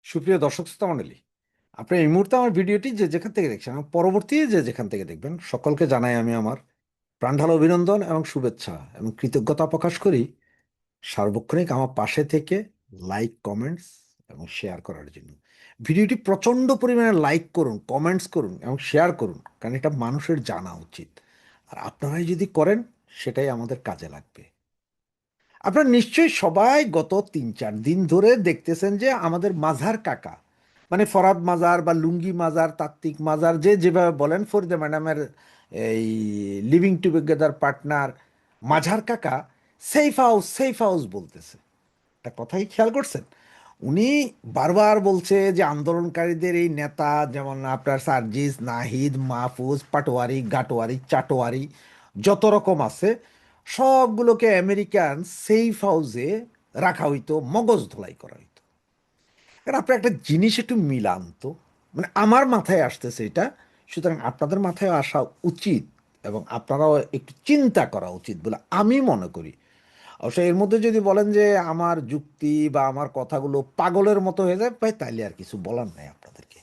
সুপ্রিয় দর্শক শ্রোতা মণ্ডলী, আপনি এই মুহূর্তে আমার ভিডিওটি যে যেখান থেকে দেখছেন এবং পরবর্তী যে যেখান থেকে দেখবেন সকলকে জানাই আমি আমার প্রাণঢালা অভিনন্দন এবং শুভেচ্ছা এবং কৃতজ্ঞতা প্রকাশ করি সার্বক্ষণিক আমার পাশে থেকে লাইক, কমেন্টস এবং শেয়ার করার জন্য। ভিডিওটি প্রচণ্ড পরিমাণে লাইক করুন, কমেন্টস করুন এবং শেয়ার করুন, কারণ এটা মানুষের জানা উচিত। আর আপনারাই যদি করেন সেটাই আমাদের কাজে লাগবে। আপনারা নিশ্চয়ই সবাই গত 3-4 দিন ধরে দেখতেছেন যে আমাদের মাজার কাকা, মানে ফরহাদ মাজার বা লুঙ্গি মাজার, তাত্ত্বিক মাজার, যে যেভাবে বলেন, ফরিদা ম্যাডামের এই লিভিং টুগেদার পার্টনার মাঝার কাকা সেফ হাউস বলতেছে। একটা কথাই খেয়াল করছেন? উনি বারবার বলছে যে আন্দোলনকারীদের এই নেতা, যেমন আপনার সার্জিস, নাহিদ, মাহফুজ, পাটোয়ারি, গাটোয়ারি, চাটোয়ারি, যত রকম আছে, সবগুলোকে আমেরিকান সেফ হাউসে রাখা হইতো, মগজ ধোলাই করা হইতো। কারণ আপনি একটা জিনিস একটু মিলান তো, মানে আমার মাথায় আসতেছে এটা, সুতরাং আপনাদের মাথায় আসা উচিত এবং আপনারাও একটু চিন্তা করা উচিত বলে আমি মনে করি। অবশ্য এর মধ্যে যদি বলেন যে আমার যুক্তি বা আমার কথাগুলো পাগলের মতো হয়ে যায় ভাই, তাইলে আর কিছু বলার নাই আপনাদেরকে।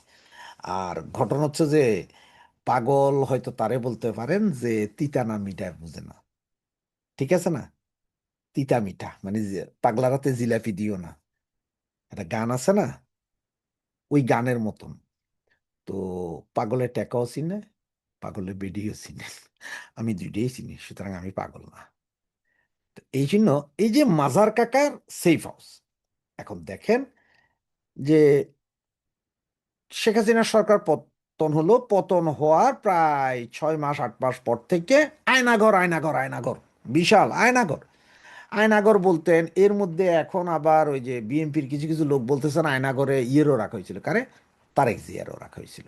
আর ঘটনা হচ্ছে যে পাগল হয়তো তারে বলতে পারেন যে তিতা না মিঠা বুঝে না, ঠিক আছে না? তিতা মিঠা মানে যে পাগলারাতে জিলাপি দিও না, একটা গান আছে না, ওই গানের মতন। তো পাগলের টেকাও চিনে, পাগলের বেডিও চিনে, আমি দুইটাই চিনি, সুতরাং আমি পাগল না। তো এই জন্য এই যে মাজার কাকার সেফ হাউস, এখন দেখেন যে শেখ হাসিনা সরকার পতন হলো, পতন হওয়ার প্রায় 6 মাস 8 মাস পর থেকে আয়নাঘর আয়নাঘর আয়নাঘর, বিশাল আয়নাঘর। আয়নাঘর বলতেন, এর মধ্যে এখন আবার ওই যে বিএনপির কিছু কিছু লোক বলতেছেন আয়নাঘরে ইয়েরও রাখা হয়েছিল, কারে, তারেক জিয়ারও রাখা হয়েছিল।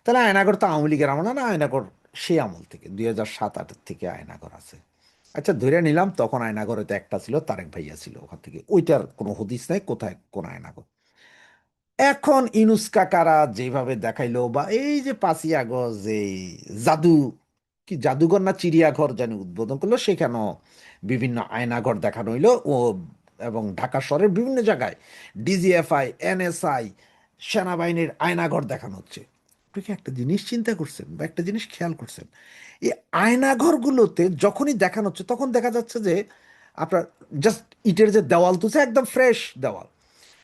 তাহলে আয়নাঘর তো আওয়ামী লীগের আমল না, আয়নাঘর সেই আমল থেকে 2007-08 থেকে আয়নাঘর আছে। আচ্ছা ধরে নিলাম তখন আয়নাঘরে তো একটা ছিল, তারেক ভাইয়া ছিল ওখান থেকে, ওইটার কোনো হদিস নাই কোথায় কোন আয়নাঘর। এখন ইনুস কাকারা যেভাবে দেখাইলো, বা এই যে 5ই আগস্ট এই জাদু, কি জাদুঘর না চিড়িয়াঘর জানি উদ্বোধন করলো, সেখানেও বিভিন্ন আয়নাঘর দেখানো হইলো ও, এবং ঢাকা শহরের বিভিন্ন জায়গায় ডিজিএফআই, এনএসআই, সেনাবাহিনীর আয়নাঘর দেখানো হচ্ছে। আপনি কি একটা জিনিস চিন্তা করছেন বা একটা জিনিস খেয়াল করছেন? এই আয়নাঘরগুলোতে যখনই দেখানো হচ্ছে তখন দেখা যাচ্ছে যে আপনার জাস্ট ইটের যে দেওয়াল তুলছে, একদম ফ্রেশ দেওয়াল।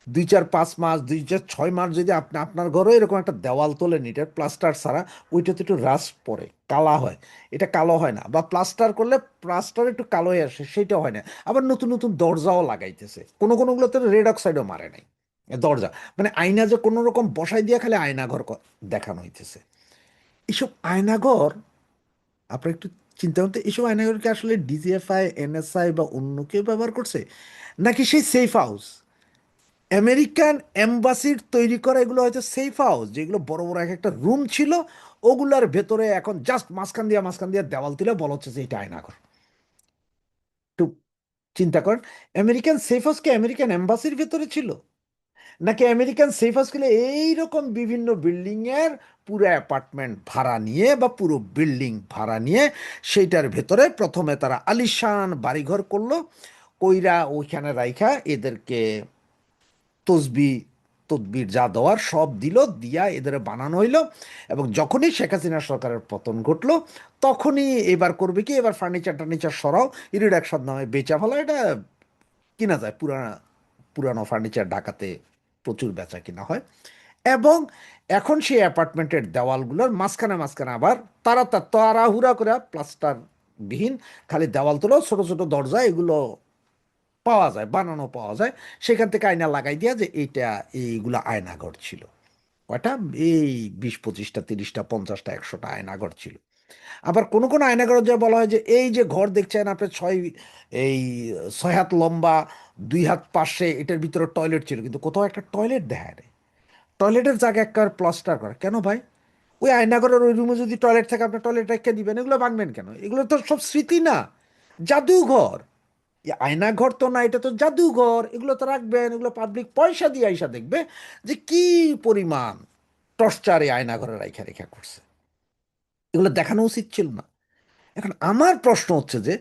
2-4-5 মাস, 2-4-6 মাস যদি আপনি আপনার ঘরে এরকম একটা দেওয়াল তোলেন এটার প্লাস্টার ছাড়া, ওইটাতে একটু রাস্ট পড়ে, কালা হয়, এটা কালো হয় না। বা প্লাস্টার করলে প্লাস্টার একটু কালো হয়ে আসে, সেটা হয় না। আবার নতুন নতুন দরজাও লাগাইতেছে, কোনো কোনোগুলোতে রেড অক্সাইডও মারে নাই দরজা, মানে আয়না যে কোনো রকম বসাই দিয়ে খালি আয়নাঘর দেখানো হইতেছে। এইসব আয়নাঘর আপনার একটু চিন্তা করতে, এইসব আয়নাঘর কি আসলে ডিজিএফআই, এনএসআই বা অন্য কেউ ব্যবহার করছে, নাকি সেই সেফ হাউস আমেরিকান এম্বাসির তৈরি করা এগুলো হয়তো সেফ হাউস, যেগুলো বড় বড় এক একটা রুম ছিল, ওগুলার ভেতরে এখন জাস্ট মাঝখান দিয়ে দেওয়াল তুলে বলা হচ্ছে যে এটা আয়নাঘর। একটু চিন্তা করেন, আমেরিকান সেফ হাউস কি আমেরিকান এম্বাসির ভেতরে ছিল, নাকি আমেরিকান সেফ হাউস গুলো এইরকম বিভিন্ন বিল্ডিং এর পুরো অ্যাপার্টমেন্ট ভাড়া নিয়ে বা পুরো বিল্ডিং ভাড়া নিয়ে সেইটার ভেতরে প্রথমে তারা আলিশান বাড়িঘর করলো, কইরা ওইখানে রাইখা এদেরকে তসবি তদবির যা দেওয়ার সব দিল, দিয়া এদের বানানো হইলো। এবং যখনই শেখ হাসিনা সরকারের পতন ঘটলো, তখনই এবার করবে কি, এবার ফার্নিচার টার্নিচার সরাও, রিডাকশন নামে বেচা ফেলা, এটা কিনা যায়, পুরানো ফার্নিচার ঢাকাতে প্রচুর বেচা কিনা হয়। এবং এখন সেই অ্যাপার্টমেন্টের দেওয়ালগুলোর মাঝখানে মাঝখানে আবার তাড়াহুড়া করে প্লাস্টার বিহীন খালি দেওয়াল তুলো, ছোট ছোট দরজা, এগুলো পাওয়া যায়, বানানো পাওয়া যায়। সেখান থেকে আয়না লাগাই দিয়া যে এইটা, এইগুলো আয়নাঘর ছিল। কয়টা? এই 20-25-30-50 100টা আয়নাঘর ছিল। আবার কোন কোন আয়নাঘর যে বলা হয় যে এই যে ঘর দেখছেন আপনি, এই 6 হাত লম্বা, 2 হাত পাশে, এটার ভিতরে টয়লেট ছিল, কিন্তু কোথাও একটা টয়লেট দেখা নেই। টয়লেটের জায়গা একবার প্লাস্টার করা কেন ভাই? ওই আয়নাঘরের ওই রুমে যদি টয়লেট থাকে, আপনি টয়লেট রেখে দিবেন, এগুলো ভাঙবেন কেন? এগুলো তো সব স্মৃতি না, জাদুঘর। এ আয়নাঘর তো না, এটা তো জাদুঘর, এগুলো তো রাখবেন, এগুলো পাবলিক পয়সা দিয়ে আইসা দেখবে যে কি পরিমাণ টর্চার এই আয়নাঘরে রাইখা রেখা করছে। এগুলো দেখানো উচিত ছিল না? এখন আমার প্রশ্ন হচ্ছে যে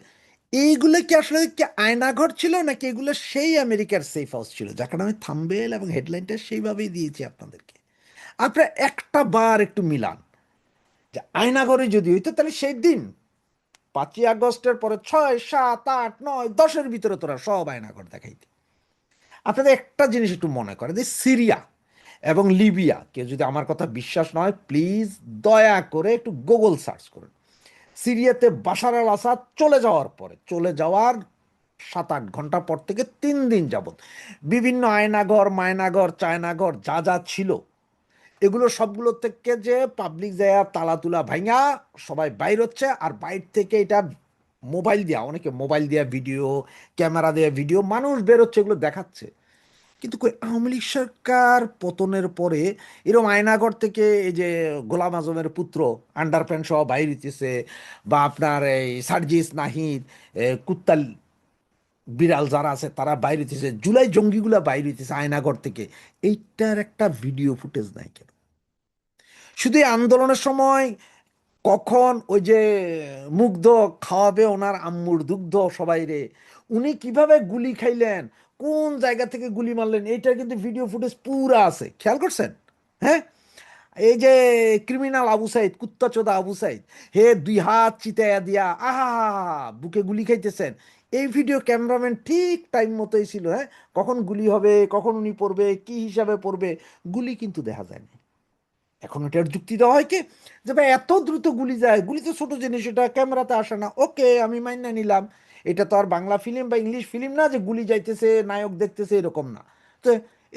এইগুলো কি আসলে কি আয়নাঘর ছিল, নাকি এগুলো সেই আমেরিকার সেফ হাউস ছিল, যার কারণে আমি থাম্বনেল এবং হেডলাইনটা সেইভাবেই দিয়েছি আপনাদেরকে। আপনারা একটা বার একটু মিলান, যে আয়নাঘরে যদি হইতো তাহলে সেই দিন 5ই আগস্টের পরে 6, 7, 8, 9, 10-এর ভিতরে তোরা সব আয়নাঘর দেখাইতে। আপনাদের একটা জিনিস একটু মনে করে, যে সিরিয়া এবং লিবিয়া, কেউ যদি আমার কথা বিশ্বাস না হয় প্লিজ দয়া করে একটু গুগল সার্চ করুন। সিরিয়াতে বাশার আল আসাদ চলে যাওয়ার পরে, চলে যাওয়ার 7-8 ঘন্টা পর থেকে 3 দিন যাবত বিভিন্ন আয়নাঘর, মায়নাঘর, চায়নাঘর যা যা ছিল, এগুলো সবগুলো থেকে যে পাবলিক জায়গা তালা তুলা ভাঙা সবাই বাইর হচ্ছে, আর বাইর থেকে এটা মোবাইল দিয়া, অনেকে মোবাইল দিয়া ভিডিও, ক্যামেরা দিয়ে ভিডিও, মানুষ বেরোচ্ছে, এগুলো দেখাচ্ছে। কিন্তু কই আওয়ামী লীগ সরকার পতনের পরে এরকম আয়নাঘর থেকে এই যে গোলাম আজমের পুত্র আন্ডার প্যান্ট সহ বাইর হইতেছে, বা আপনার এই সার্জিস নাহিদ, কুত্তা বিড়াল যারা আছে তারা বাইর হইতেছে, জুলাই জঙ্গিগুলা বাইর হইতেছে আয়নাঘর থেকে, এইটার একটা ভিডিও ফুটেজ নাই কেন? শুধু এই আন্দোলনের সময় কখন ওই যে মুগ্ধ খাওয়াবে ওনার আম্মুর দুগ্ধ সবাই রে, উনি কিভাবে গুলি খাইলেন, কোন জায়গা থেকে গুলি মারলেন, এইটার কিন্তু ভিডিও ফুটেজ পুরা আছে, খেয়াল করছেন? হ্যাঁ, এই যে ক্রিমিনাল আবু সাইদ, কুত্তা চোদা আবু সাইদ, হে 2 হাত চিতাইয়া দিয়া আহা বুকে গুলি খাইতেছেন, এই ভিডিও ক্যামেরাম্যান ঠিক টাইম মতোই ছিল। হ্যাঁ, কখন গুলি হবে, কখন উনি পড়বে, কি হিসাবে পড়বে, গুলি কিন্তু দেখা যায়নি। এখন এটার যুক্তি দেওয়া হয় কি, যে ভাই এত দ্রুত গুলি যায়, গুলি তো ছোট জিনিস, এটা ক্যামেরাতে আসে না, ওকে আমি মাইনা নিলাম, এটা তো আর বাংলা ফিল্ম বা ইংলিশ ফিল্ম না যে গুলি যাইতেছে নায়ক দেখতেছে, এরকম না। তো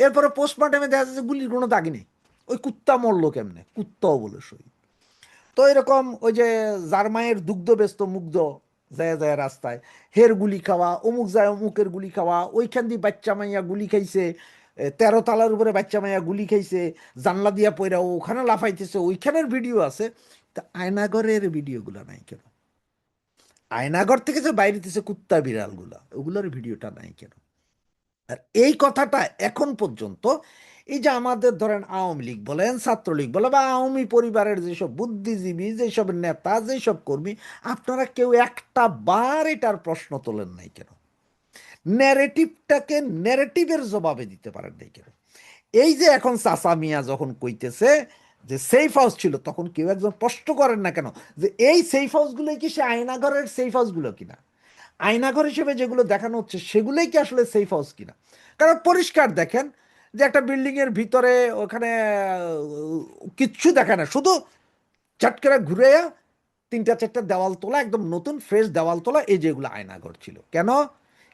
এরপরে পোস্টমর্টমে দেখা যাচ্ছে গুলির কোনো দাগ নেই, ওই কুত্তা মরলো কেমনে, কুত্তাও বলে সই। তো এরকম ওই যে যার মায়ের দুগ্ধ ব্যস্ত মুগ্ধ যায় যায় রাস্তায়, হের গুলি খাওয়া, অমুক যায় অমুকের গুলি খাওয়া, ওইখান দিয়ে বাচ্চা মাইয়া গুলি খাইছে, 13 তলার উপরে বাচ্চা মাইয়া গুলি খাইছে, জানলা দিয়া পইরা ওখানে লাফাইতেছে, ওইখানের ভিডিও আছে। তা আয়নাগরের ভিডিওগুলো নাই কেন? আয়নাগর থেকে যে বাইরেতেছে কুত্তা বিড়ালগুলা, ওগুলোর ভিডিওটা নাই কেন? আর এই কথাটা এখন পর্যন্ত এই যে আমাদের ধরেন আওয়ামী লীগ বলেন, ছাত্রলীগ বলে, বা আওয়ামী পরিবারের যেসব বুদ্ধিজীবী, যেসব নেতা, যেসব কর্মী, আপনারা কেউ একটা বার এটার প্রশ্ন তোলেন নাই কেন? ন্যারেটিভটাকে ন্যারেটিভের জবাবে দিতে পারেন নাই কেন? এই যে এখন চাচা মিয়া যখন কইতেছে যে সেফ হাউস ছিল, তখন কেউ একজন প্রশ্ন করেন না কেন, যে এই সেফ হাউসগুলোই কি সে আয়নাঘরের সেফ হাউসগুলো কিনা? আয়নাঘর হিসেবে যেগুলো দেখানো হচ্ছে সেগুলোই কি আসলে সেফ হাউস কিনা? কারণ পরিষ্কার দেখেন যে একটা বিল্ডিং এর ভিতরে ওখানে কিচ্ছু দেখে না, শুধু চাট করে ঘুরে 3-4টা দেওয়াল তোলা, একদম নতুন ফ্রেশ দেওয়াল তোলা, এই যেগুলো আয়নাঘর ছিল কেন?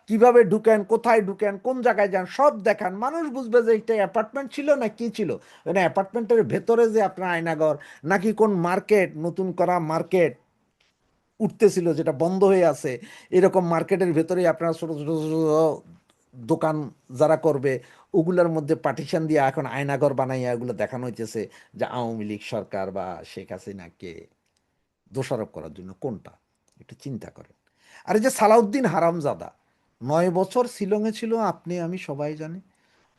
কিভাবে ঢুকেন, কোথায় ঢুকেন, কোন জায়গায় যান, সব দেখান, মানুষ বুঝবে যে এটা অ্যাপার্টমেন্ট ছিল না কি ছিল। মানে অ্যাপার্টমেন্টের ভেতরে যে আপনার আয়নাঘর, নাকি কোন মার্কেট, নতুন করা মার্কেট উঠতেছিল যেটা বন্ধ হয়ে আছে, এরকম মার্কেটের ভেতরেই আপনারা ছোট ছোট ছোট দোকান যারা করবে, ওগুলোর মধ্যে পার্টিশন দিয়ে এখন আয়নাঘর বানাইয়া এগুলো দেখানো হইতেছে যে আওয়ামী লীগ সরকার বা শেখ হাসিনাকে দোষারোপ করার জন্য। কোনটা একটু চিন্তা করেন। আর এই যে সালাউদ্দিন হারামজাদা 9 বছর শিলংয়ে ছিল, আপনি আমি সবাই জানি,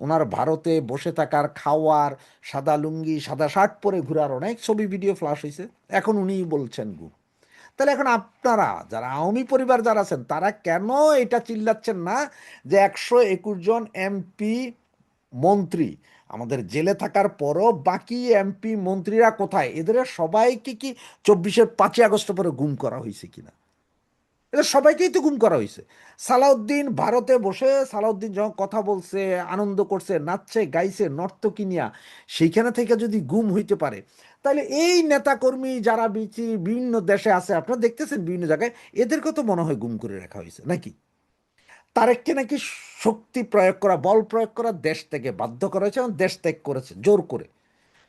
ওনার ভারতে বসে থাকার, খাওয়ার, সাদা লুঙ্গি সাদা শার্ট পরে ঘোরার অনেক ছবি ভিডিও ফ্লাশ হয়েছে, এখন উনিই বলছেন গু। তাহলে এখন আপনারা যারা আওয়ামী পরিবার যারা আছেন, তারা কেন এটা চিল্লাচ্ছেন না যে 121 জন এমপি মন্ত্রী আমাদের জেলে থাকার পরও বাকি এমপি মন্ত্রীরা কোথায়, এদের সবাইকে কি 5ই আগস্ট পরে গুম করা হয়েছে কিনা? এদের সবাইকেই তো গুম করা হয়েছে। সালাউদ্দিন ভারতে বসে, সালাউদ্দিন যখন কথা বলছে, আনন্দ করছে, নাচছে গাইছে নর্তকী নিয়া, সেইখানে থেকে যদি গুম হইতে পারে, তাহলে এই নেতাকর্মী যারা বিভিন্ন দেশে আছে, আপনারা দেখতেছেন বিভিন্ন জায়গায়, এদেরকে তো মনে হয় গুম করে রাখা হয়েছে নাকি? তারেককে নাকি শক্তি প্রয়োগ করা, বল প্রয়োগ করা, দেশ থেকে বাধ্য করা হয়েছে এবং দেশ ত্যাগ করেছে জোর করে।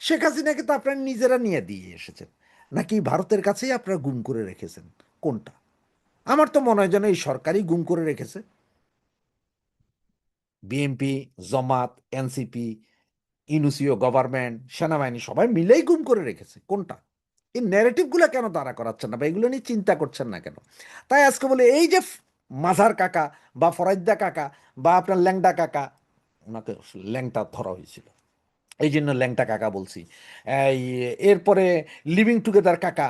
শেখ হাসিনাকে তো আপনারা নিজেরা নিয়ে দিয়ে এসেছেন, নাকি ভারতের কাছেই আপনারা গুম করে রেখেছেন? কোনটা? আমার তো মনে হয় যেন এই সরকারই গুম করে রেখেছে। বিএনপি, জামাত, এনসিপি, ইউনুসিও গভর্নমেন্ট, সেনাবাহিনী সবাই মিলেই গুম করে রেখেছে। কোনটা? এই ন্যারেটিভগুলো কেন তারা করাচ্ছেন না, বা এগুলো নিয়ে চিন্তা করছেন না কেন? তাই আজকে বলে এই যে মাঝার কাকা বা ফরাইদ্দা কাকা বা আপনার ল্যাংডা কাকা, ওনাকে ল্যাংটা ধরা হয়েছিল, এই জন্য ল্যাংটা কাকা বলছি। এই এরপরে লিভিং টুগেদার কাকা,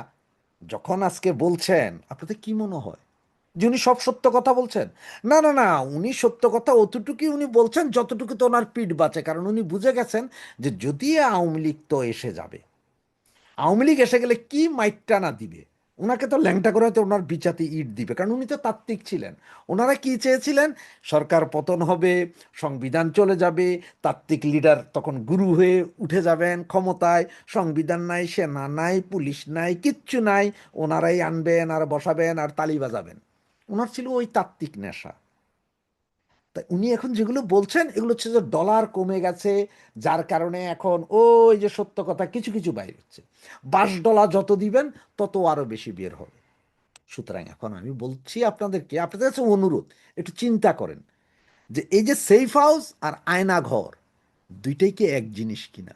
যখন আজকে বলছেন, আপনাদের কি মনে হয় যে উনি সব সত্য কথা বলছেন? না না না, উনি সত্য কথা অতটুকুই উনি বলছেন যতটুকু তো ওনার পিঠ বাঁচে, কারণ উনি বুঝে গেছেন যে যদি আওয়ামী লীগ তো এসে যাবে, আওয়ামী লীগ এসে গেলে কি মাইটটা না দিবে, ওনাকে তো ল্যাংটা করে হয়তো ওনার বিচাতে ইট দিবে, কারণ উনি তো তাত্ত্বিক ছিলেন। ওনারা কি চেয়েছিলেন? সরকার পতন হবে, সংবিধান চলে যাবে, তাত্ত্বিক লিডার তখন গুরু হয়ে উঠে যাবেন ক্ষমতায়, সংবিধান নাই, সেনা নাই, পুলিশ নাই, কিচ্ছু নাই, ওনারাই আনবেন আর বসাবেন আর তালি বাজাবেন। ওনার ছিল ওই তাত্ত্বিক নেশা। তা উনি এখন যেগুলো বলছেন এগুলো হচ্ছে যে ডলার কমে গেছে, যার কারণে এখন ওই যে সত্য কথা কিছু কিছু বাইর হচ্ছে। 22 ডলার যত দিবেন তত আরো বেশি বের হবে। সুতরাং এখন আমি বলছি আপনাদেরকে, আপনাদের কাছে অনুরোধ, একটু চিন্তা করেন যে এই যে সেফ হাউস আর আয়না ঘর দুইটাই কি এক জিনিস কিনা?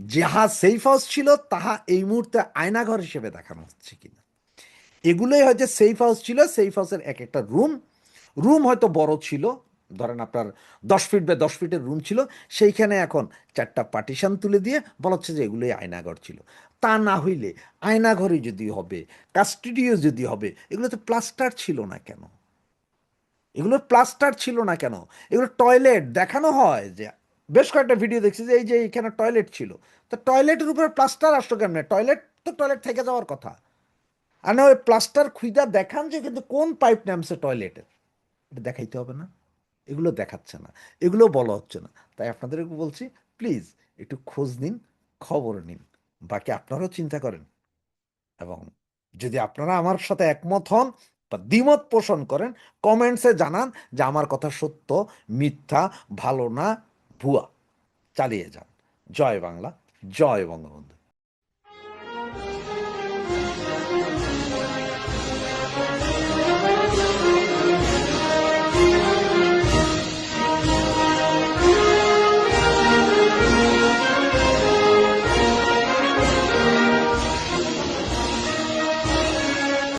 যাহা সেফ হাউস ছিল তাহা এই মুহূর্তে আয়নাঘর হিসেবে দেখানো হচ্ছে কিনা? এগুলোই হয়তো সেফ হাউস ছিল, সেফ হাউসের এক একটা রুম, রুম হয়তো বড় ছিল, ধরেন আপনার 10 ফিট বা 10 ফিটের রুম ছিল, সেইখানে এখন 4টা পার্টিশন তুলে দিয়ে বলা হচ্ছে যে এগুলোই আয়নাঘর ছিল। তা না হইলে আয়নাঘরই যদি হবে, কাস্টডিও যদি হবে, এগুলো তো প্লাস্টার ছিল না কেন? এগুলো প্লাস্টার ছিল না কেন? এগুলো টয়লেট দেখানো হয় যে, বেশ কয়েকটা ভিডিও দেখছি যে এই যে এখানে টয়লেট ছিল, তো টয়লেটের উপরে প্লাস্টার আসলো কেমনে? টয়লেট তো টয়লেট থেকে যাওয়ার কথা। আর না ওই প্লাস্টার খুইদা দেখান যে কিন্তু কোন পাইপ নামছে টয়লেটের, এটা দেখাইতে হবে না? এগুলো দেখাচ্ছে না, এগুলো বলা হচ্ছে না। তাই আপনাদেরকে বলছি, প্লিজ একটু খোঁজ নিন, খবর নিন, বাকি আপনারাও চিন্তা করেন। এবং যদি আপনারা আমার সাথে একমত হন বা দ্বিমত পোষণ করেন, কমেন্টসে জানান যে আমার কথা সত্য, মিথ্যা, ভালো না, ভুয়া। চালিয়ে যান। জয় বাংলা, জয় বঙ্গবন্ধু।